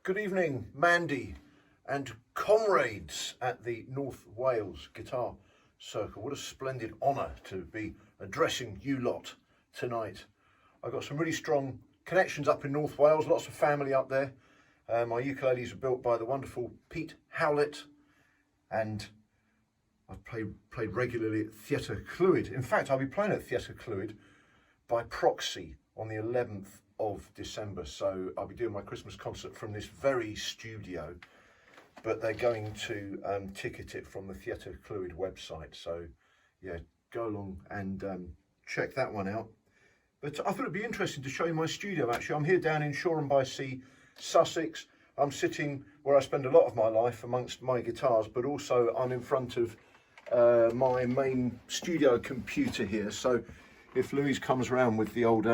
Good evening, Mandy and comrades at the North Wales Guitar Circle. What a splendid honour to be addressing you lot tonight. I've got some really strong connections up in North Wales, lots of family up there. My ukuleles were built by the wonderful Pete Howlett, and I've played regularly at Theatr Clwyd. In fact, I'll be playing at Theatr Clwyd by proxy on the 11th of December. So I'll be doing my Christmas concert from this very studio, but they're going to ticket it from the Theatr Clwyd website. So yeah, go along and check that one out. But I thought it'd be interesting to show you my studio. Actually, I'm here down in Shoreham-by-Sea, Sussex. I'm sitting where I spend a lot of my life amongst my guitars, but also I'm in front of my main studio computer here. So if Louise comes around with the old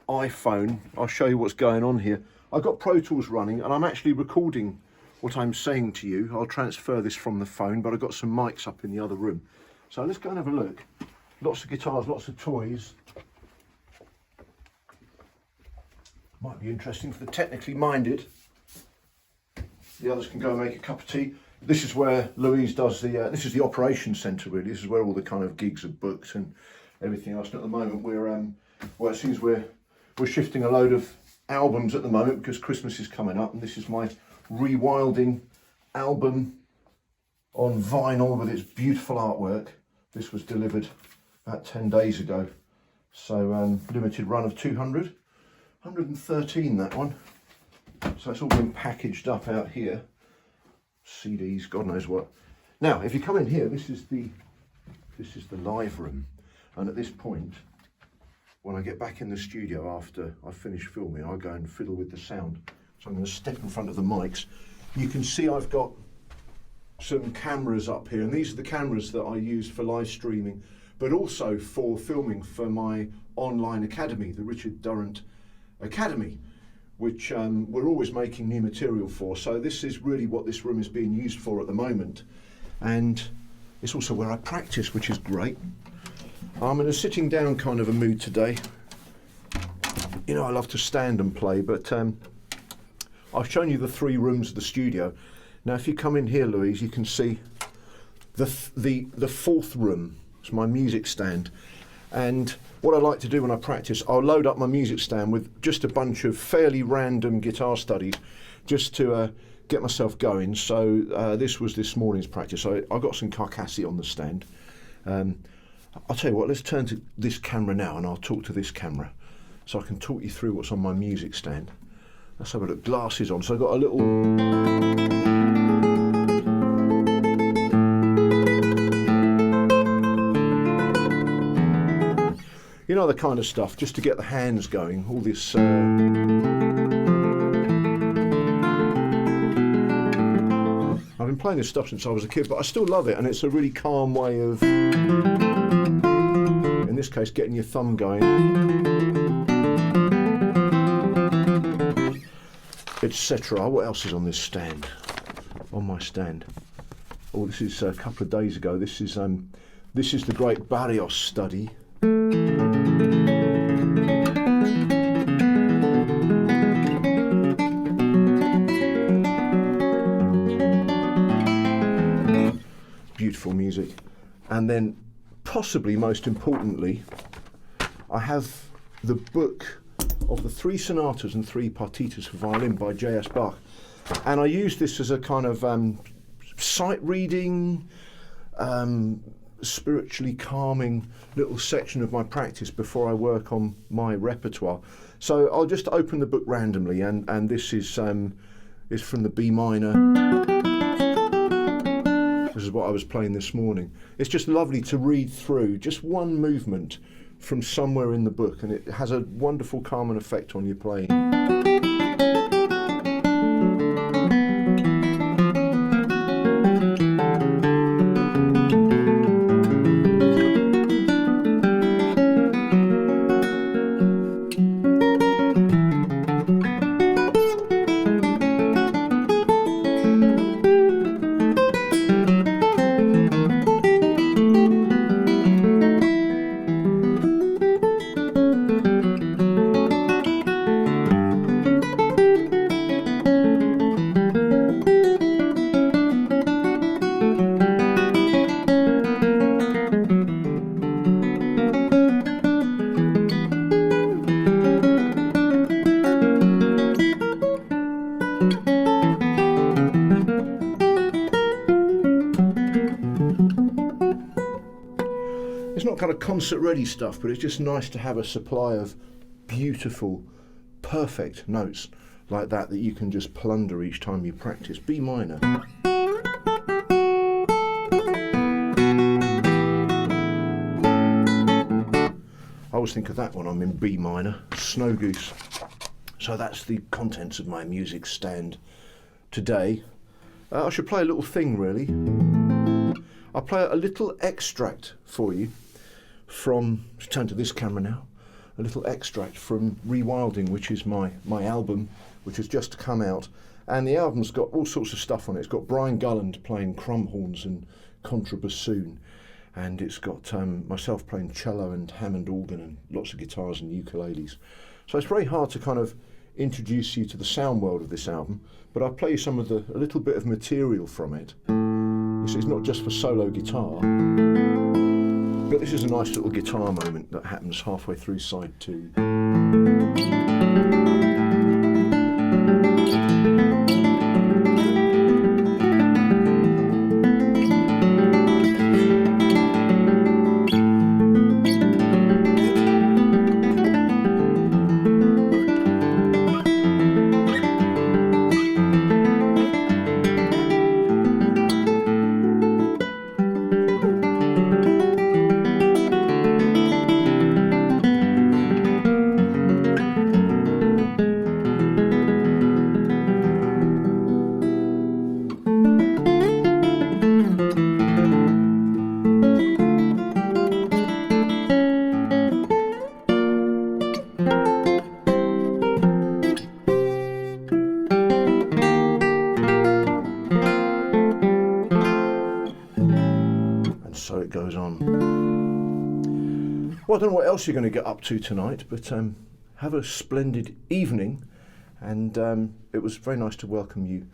iPhone, I'll show you what's going on here. I've got Pro Tools running and I'm actually recording what I'm saying to you. I'll transfer this from the phone, but I've got some mics up in the other room. So let's go and have a look. Lots of guitars, lots of toys. Might be interesting for the technically minded. The others can go and make a cup of tea. This is where Louise does the, this is the operations centre really. This is where all the kind of gigs are booked and everything else. And at the moment we're, well, it seems we're shifting a load of albums at the moment because Christmas is coming up, and this is my Rewilding album on vinyl with its beautiful artwork. This was delivered about 10 days ago. So limited run of 200. 113 that one. So it's all been packaged up out here. CDs, God knows what. Now, if you come in here, this is the live room, and at this point, when I get back in the studio after I finish filming, I go and fiddle with the sound. So I'm going to step in front of the mics. You can see I've got some cameras up here, and these are the cameras that I use for live streaming, but also for filming for my online academy, the Richard Durrant Academy, which we're always making new material for. So this is really what this room is being used for at the moment, and it's also where I practice, which is great. I'm in a sitting down kind of a mood today. You know, I love to stand and play, but I've shown you the three rooms of the studio. Now if you come in here, Louise, you can see the fourth room. It's my music stand. And what I like to do when I practice, I'll load up my music stand with just a bunch of fairly random guitar studies just to get myself going. So this was this morning's practice. I got some Carcassi on the stand. I'll tell you what, let's turn to this camera now and I'll talk to this camera so I can talk you through what's on my music stand. Let's have a look. Glasses on. So I've got a little... You know, the kind of stuff, just to get the hands going, all this... I've been playing this stuff since I was a kid, but I still love it, and it's a really calm way of, in this case, getting your thumb going, etc. What else is on this stand? On my stand? Oh, this is a couple of days ago. This is the great Barrios study. Beautiful music. And then possibly most importantly, I have the book of the 3 sonatas and 3 partitas for violin by J.S. Bach, and I use this as a kind of sight reading, spiritually calming little section of my practice before I work on my repertoire. So I'll just open the book randomly, and this is from the B minor. This is what I was playing this morning. It's just lovely to read through just one movement from somewhere in the book, and it has a wonderful calming effect on your playing. not kind of concert ready stuff, but it's just nice to have a supply of beautiful, perfect notes like that you can just plunder each time you practice. B minor. I always think of that when I'm in B minor, Snow Goose. So that's the contents of my music stand today. I should play a little thing really. I'll play a little extract for you from, let's turn to this camera now, a little extract from Rewilding, which is my album, which has just come out. And the album's got all sorts of stuff on it. It's got Brian Gulland playing crumhorns and contrabassoon. And it's got myself playing cello and Hammond organ and lots of guitars and ukuleles. So it's very hard to kind of introduce you to the sound world of this album, but I'll play you some of a little bit of material from it. It's not just for solo guitar, but this is a nice little guitar moment that happens halfway through side 2. So it goes on. Well, I don't know what else you're going to get up to tonight, but have a splendid evening, and it was very nice to welcome you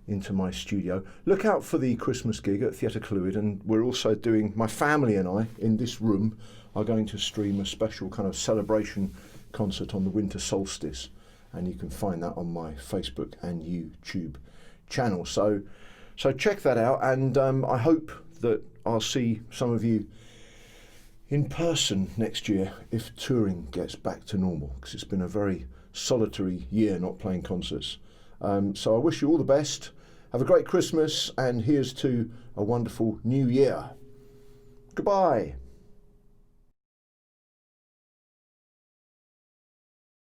into my studio. Look out for the Christmas gig at Theatre Clwyd, and we're also doing, my family and I, in this room, are going to stream a special kind of celebration concert on the winter solstice, and you can find that on my Facebook and YouTube channel. So check that out, and I hope that I'll see some of you in person next year if touring gets back to normal, because it's been a very solitary year not playing concerts. So I wish you all the best. Have a great Christmas, and here's to a wonderful new year. Goodbye.